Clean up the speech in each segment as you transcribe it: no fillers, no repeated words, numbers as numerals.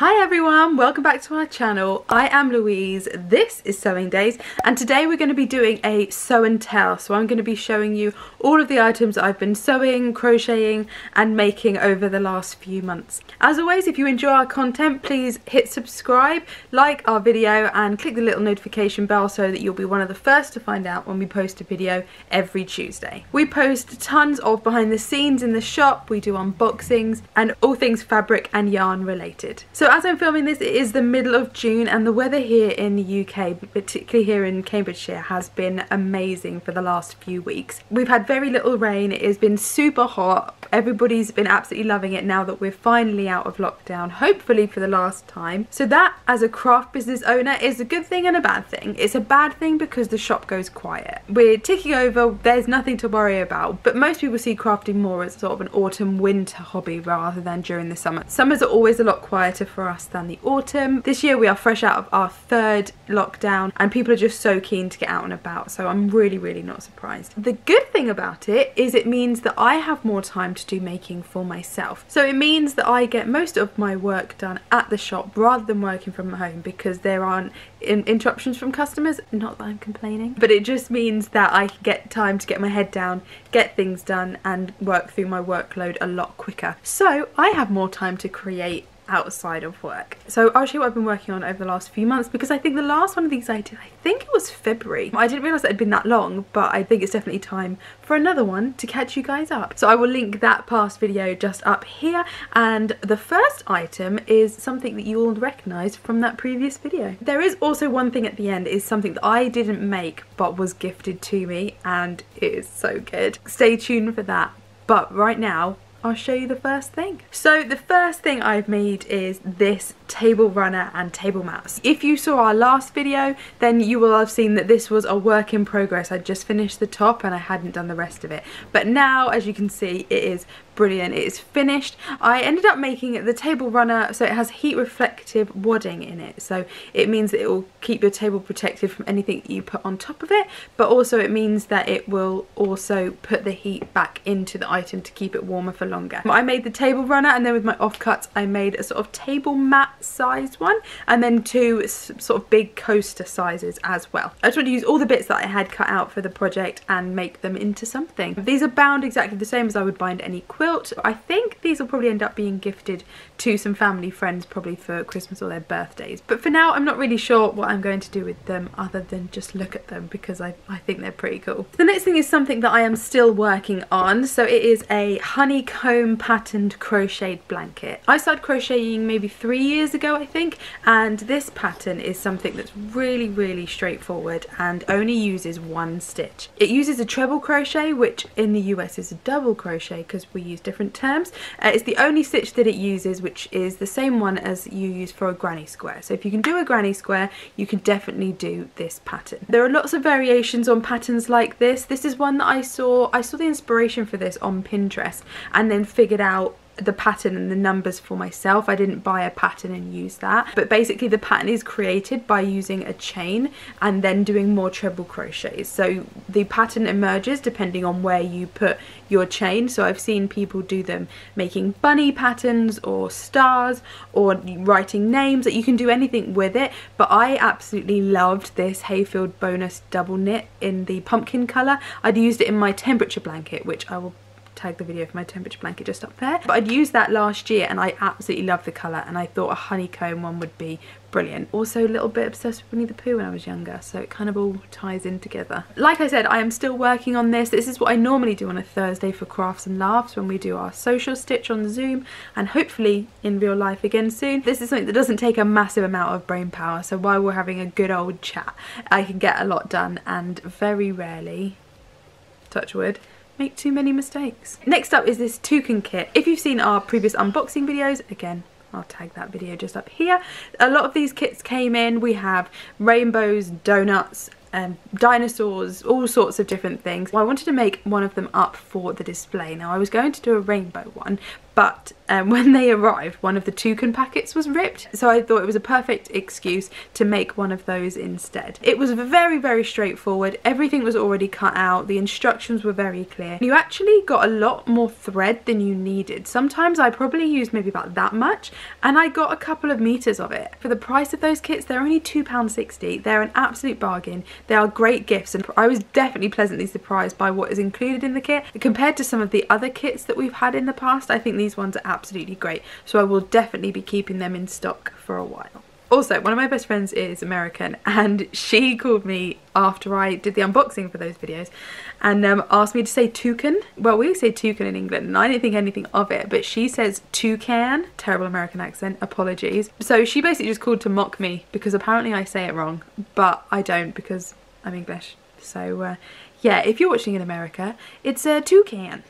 Hi everyone, welcome back to our channel. I am Louise, this is Sewing Daze, and today we're going to be doing a sew and tell. So I'm going to be showing you all of the items I've been sewing, crocheting and making over the last few months. As always, if you enjoy our content, please hit subscribe, like our video and click the little notification bell so that you'll be one of the first to find out when we post a video every Tuesday. We post tons of behind the scenes in the shop, we do unboxings and all things fabric and yarn related. So as I'm filming this, it is the middle of June and the weather here in the UK, particularly here in Cambridgeshire, has been amazing for the last few weeks. We've had very little rain, it has been super hot, everybody's been absolutely loving it now that we're finally out of lockdown, hopefully for the last time. So that, as a craft business owner, is a good thing and a bad thing. It's a bad thing because the shop goes quiet. We're ticking over, there's nothing to worry about, but most people see crafting more as sort of an autumn-winter hobby rather than during the summer. Summers are always a lot quieter for us than the autumn. This year we are fresh out of our third lockdown and people are just so keen to get out and about, so I'm really not surprised. The good thing about it is it means that I have more time to do making for myself. So it means that I get most of my work done at the shop rather than working from home because there aren't interruptions from customers. Not that I'm complaining, but it just means that I can get time to get my head down, get things done and work through my workload a lot quicker. So I have more time to create outside of work. So I'll show you what I've been working on over the last few months, because I think the last one of these I did, I think it was February. I didn't realise it had been that long, but I think it's definitely time for another one to catch you guys up. So I will link that past video just up here, and the first item is something that you all recognise from that previous video. There is also one thing at the end, is something that I didn't make but was gifted to me, and it is so good. Stay tuned for that. But right now, I'll show you the first thing. So the first thing I've made is this table runner and table mats. If you saw our last video, then you will have seen that this was a work in progress. I just finished the top and I hadn't done the rest of it. But now, as you can see, it is brilliant. It is finished. I ended up making it the table runner, so it has heat reflective wadding in it. So it means that it will keep your table protected from anything that you put on top of it, but also it means that it will also put the heat back into the item to keep it warmer for longer. I made the table runner, and then with my offcuts I made a sort of table mat sized one, and then two sort of big coaster sizes as well. I just want to use all the bits that I had cut out for the project and make them into something. These are bound exactly the same as I would bind any quilt. I think these will probably end up being gifted to some family friends, probably for Christmas or their birthdays. But for now, I'm not really sure what I'm going to do with them other than just look at them, because I think they're pretty cool. The next thing is something that I am still working on. So it is a honeycomb patterned crocheted blanket. I started crocheting maybe 3 years ago, I think, and this pattern is something that's really straightforward and only uses one stitch. It uses a treble crochet, which in the US is a double crochet because we use different terms. It's the only stitch that it uses, which is the same one as you use for a granny square. So if you can do a granny square, you can definitely do this pattern. There are lots of variations on patterns like this. This is one that I saw the inspiration for this on Pinterest and then figured out the pattern and the numbers for myself. I didn't buy a pattern and use that, but basically the pattern is created by using a chain and then doing more treble crochets. So the pattern emerges depending on where you put your chain. So I've seen people do them making bunny patterns or stars or writing names. That you can do anything with it, but I absolutely loved this Hayfield bonus double knit in the pumpkin colour. I'd used it in my temperature blanket, which I will tag the video for my temperature blanket just up there, but I'd used that last year and I absolutely love the colour, and I thought a honeycomb one would be brilliant. Also a little bit obsessed with Winnie the Pooh when I was younger, so it kind of all ties in together. Like I said, I am still working on this. This is what I normally do on a Thursday for Crafts and Laughs when we do our social stitch on Zoom, and hopefully in real life again soon. This is something that doesn't take a massive amount of brain power, so while we're having a good old chat, I can get a lot done and very rarely, touch wood, make too many mistakes. Next up is this Toucan kit. If you've seen our previous unboxing videos, again, I'll tag that video just up here. A lot of these kits came in. We have rainbows, donuts, dinosaurs, all sorts of different things. Well, I wanted to make one of them up for the display. Now I was going to do a rainbow one, but when they arrived, one of the Toucan packets was ripped, so I thought it was a perfect excuse to make one of those instead. It was very, very straightforward. Everything was already cut out. The instructions were very clear. You actually got a lot more thread than you needed. Sometimes I probably used maybe about that much, and I got a couple of meters of it. For the price of those kits, they're only £2.60. They're an absolute bargain. They are great gifts, and I was definitely pleasantly surprised by what is included in the kit. Compared to some of the other kits that we've had in the past, I think these ones are absolutely great, so I will definitely be keeping them in stock for a while. Also, one of my best friends is American, and she called me after I did the unboxing for those videos and asked me to say toucan. Well, we say toucan in England and I didn't think anything of it, but she says toucan. Terrible American accent, apologies. So she basically just called to mock me because apparently I say it wrong, but I don't because I'm English. So yeah, if you're watching in America, it's a toucan.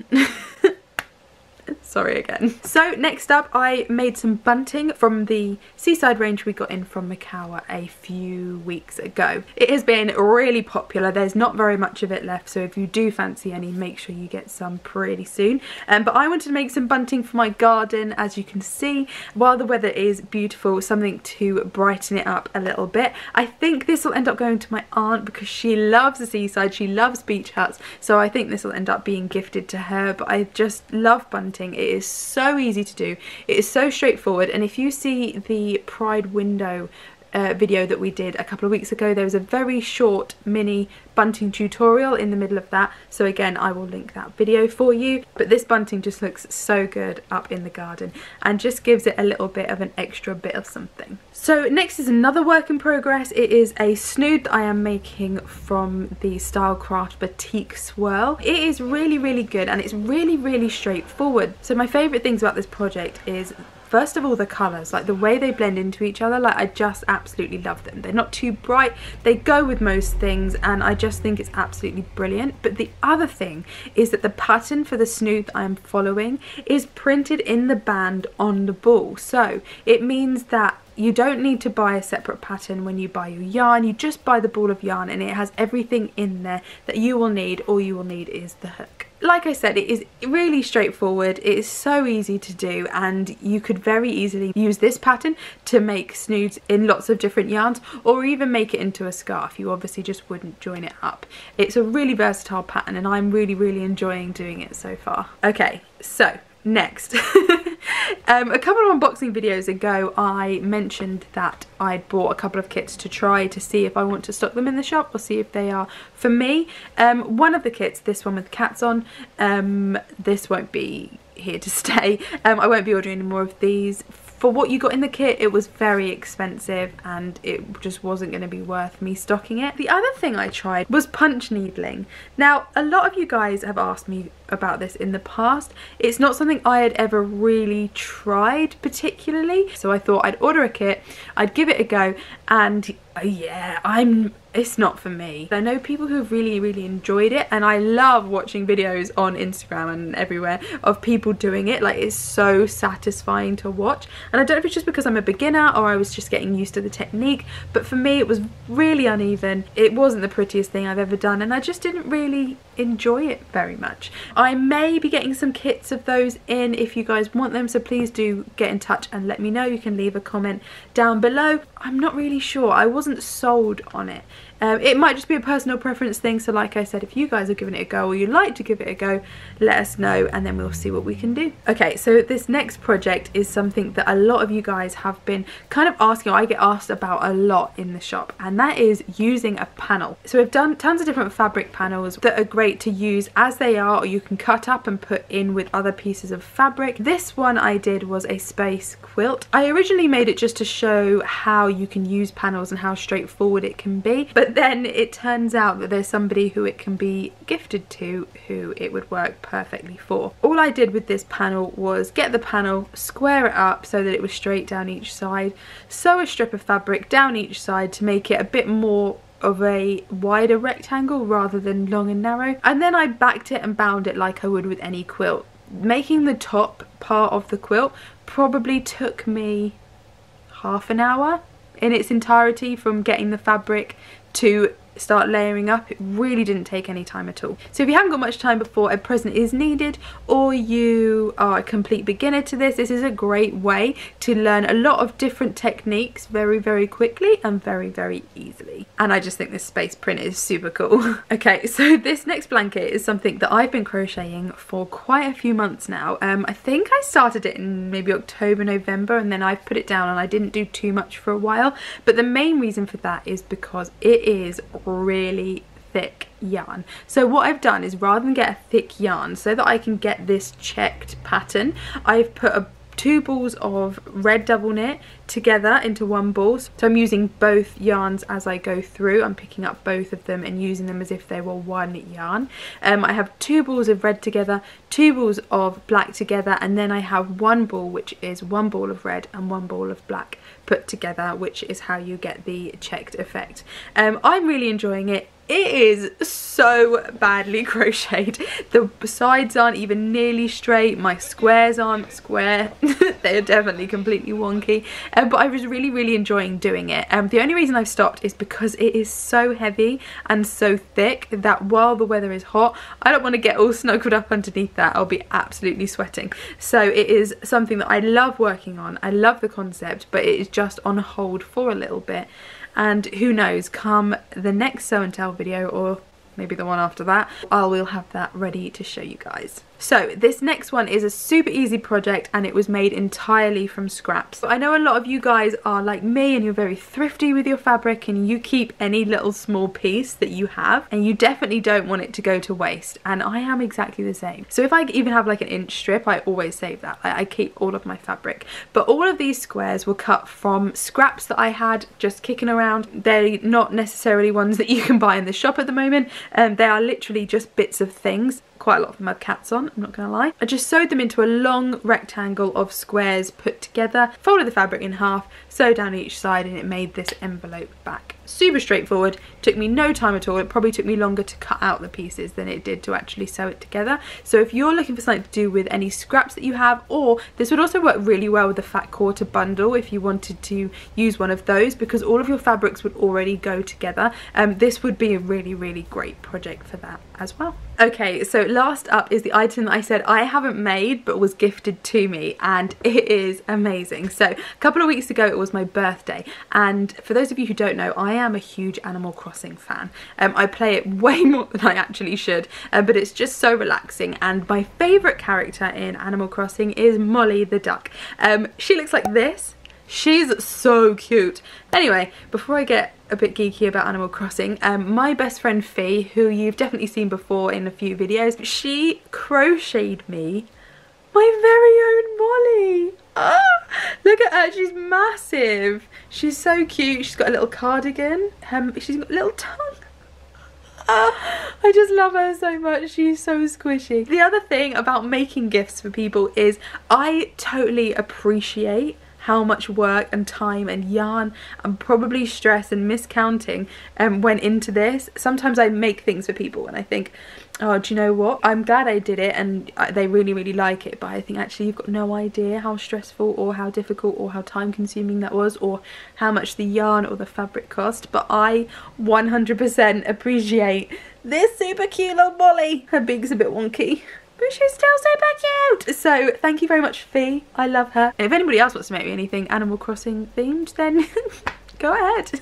Sorry again. So next up, I made some bunting from the seaside range we got in from Macau a few weeks ago. It has been really popular. There's not very much of it left, so if you do fancy any, make sure you get some pretty soon. But I wanted to make some bunting for my garden, as you can see. While the weather is beautiful, something to brighten it up a little bit. I think this will end up going to my aunt because she loves the seaside, she loves beach huts, so I think this will end up being gifted to her. But I just love bunting. It is so easy to do, it is so straightforward, and if you see the Pride window video that we did a couple of weeks ago, there was a very short mini bunting tutorial in the middle of that, so again I will link that video for you. But this bunting just looks so good up in the garden and just gives it a little bit of an extra bit of something. So next is another work in progress. It is a snood that I am making from the Stylecraft Batik Swirl. It is really, really good and it's really, really straightforward. So my favourite things about this project is, first of all, the colours, like the way they blend into each other. Like, I just absolutely love them. They're not too bright, they go with most things, and I just think it's absolutely brilliant. But the other thing is that the pattern for the snood that I'm following is printed in the band on the ball, so it means that you don't need to buy a separate pattern when you buy your yarn. You just buy the ball of yarn and it has everything in there that you will need. All you will need is the hook. Like I said, it is really straightforward. It is so easy to do, and you could very easily use this pattern to make snoods in lots of different yarns, or even make it into a scarf. You obviously just wouldn't join it up. It's a really versatile pattern and I'm really, really enjoying doing it so far. Okay, so next. A couple of unboxing videos ago I mentioned that I'd bought a couple of kits to try to see if I want to stock them in the shop or see if they are for me. One of the kits, this one with cats on, this won't be here to stay. I won't be ordering any more of these. For what you got in the kit, it was very expensive and it just wasn't going to be worth me stocking it. The other thing I tried was punch needling. Now, a lot of you guys have asked me about this in the past. It's not something I had ever really tried particularly, so I thought I'd order a kit, I'd give it a go, and yeah, it's not for me. I know people who've really, really enjoyed it, and I love watching videos on Instagram and everywhere of people doing it. Like, it's so satisfying to watch, and I don't know if it's just because I'm a beginner or I was just getting used to the technique, but for me it was really uneven. It wasn't the prettiest thing I've ever done and I just didn't really enjoy it very much. I may be getting some kits of those in if you guys want them, so please do get in touch and let me know. You can leave a comment down below. I'm not really sure. I wasn't sold on it. It might just be a personal preference thing, so like I said, if you guys are giving it a go or you'd like to give it a go, let us know and then we'll see what we can do. Okay, so this next project is something that a lot of you guys have been kind of asking, or I get asked about a lot in the shop, and that is using a panel. So we've done tons of different fabric panels that are great to use as they are, or you can cut up and put in with other pieces of fabric. This one I did was a space quilt. I originally made it just to show how you can use panels and how straightforward it can be, but then it turns out that there's somebody who it can be gifted to who it would work perfectly for. All I did with this panel was get the panel, square it up so that it was straight down each side, sew a strip of fabric down each side to make it a bit more of a wider rectangle rather than long and narrow, and then I backed it and bound it like I would with any quilt. Making the top part of the quilt probably took me half an hour in its entirety, from getting the fabric to start layering up. It really didn't take any time at all. So if you haven't got much time before a present is needed, or you are a complete beginner to this is a great way to learn a lot of different techniques very quickly and very easily. And I just think this space print is super cool. Okay, so this next blanket is something that I've been crocheting for quite a few months now. I think I started it in maybe October, November, and then I've put it down and I didn't do too much for a while. But the main reason for that is because it is really thick yarn. So what I've done is, rather than get a thick yarn so that I can get this checked pattern, I've put two balls of red double knit together into one ball. So I'm using both yarns as I go through. I'm picking up both of them and using them as if they were one yarn. I have two balls of red together, two balls of black together, and then I have one ball which is one ball of red and one ball of black put together, which is how you get the checked effect. I'm really enjoying it. It is so badly crocheted. The sides aren't even nearly straight. My squares aren't square. They are definitely completely wonky. But I was really enjoying doing it. The only reason I've stopped is because it is so heavy and so thick that while the weather is hot, I don't want to get all snuggled up underneath that. I'll be absolutely sweating. So it is something that I love working on. I love the concept, but it is just on hold for a little bit. And who knows, come the next Sew and Tell video, or maybe the one after that, I will have that ready to show you guys. So this next one is a super easy project, and it was made entirely from scraps. I know a lot of you guys are like me and you're very thrifty with your fabric, and you keep any little small piece that you have, and you definitely don't want it to go to waste, and I am exactly the same. So if I even have like an inch strip, I always save that. I keep all of my fabric. But all of these squares were cut from scraps that I had just kicking around. They're not necessarily ones that you can buy in the shop at the moment. They are literally just bits of things. Quite a lot of them have cats on, I'm not gonna lie. I just sewed them into a long rectangle of squares put together, folded the fabric in half, sewed down each side, and it made this envelope back. Super straightforward, took me no time at all. It probably took me longer to cut out the pieces than it did to actually sew it together. So if you're looking for something to do with any scraps that you have, or this would also work really well with the fat quarter bundle if you wanted to use one of those, because all of your fabrics would already go together. This would be a really great project for that as well. Okay, so last up is the item that I said I haven't made but was gifted to me, and it is amazing. So a couple of weeks ago it was my birthday, and for those of you who don't know, I am a huge Animal Crossing fan. I play it way more than I actually should, but it's just so relaxing, and my favourite character in Animal Crossing is Molly the duck. She looks like this. She's so cute. Anyway, before I get a bit geeky about Animal Crossing, my best friend Fee, who you've definitely seen before in a few videos, she crocheted me my very own Molly. Oh, look at her, she's massive. She's so cute. She's got a little cardigan. She's got a little tongue. I just love her so much. She's so squishy. The other thing about making gifts for people is I totally appreciate how much work and time and yarn and probably stress and miscounting went into this. Sometimes I make things for people and I think, oh, do you know what? I'm glad I did it and they really like it, but I think actually you've got no idea how stressful or how difficult or how time consuming that was, or how much the yarn or the fabric cost. But I 100% appreciate this super cute little Molly. Her beak's a bit wonky, but she's still super cute. So thank you very much, Fee. I love her. And if anybody else wants to make me anything Animal Crossing themed, then go ahead.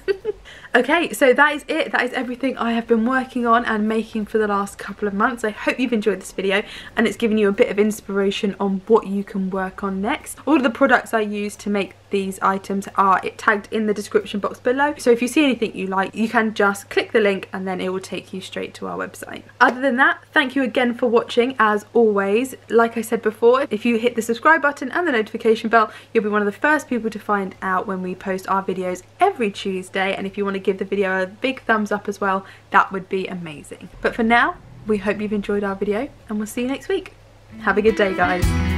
Okay, so that is it. That is everything I have been working on and making for the last couple of months. I hope you've enjoyed this video and it's given you a bit of inspiration on what you can work on next. All of the products I use to make these items are tagged in the description box below, so if you see anything you like, you can just click the link and then it will take you straight to our website. Other than that, thank you again for watching. As always, like I said before, if you hit the subscribe button and the notification bell, you'll be one of the first people to find out when we post our videos every Tuesday, and if you want to give the video a big thumbs up as well, that would be amazing. But for now, we hope you've enjoyed our video and we'll see you next week. Have a good day, guys.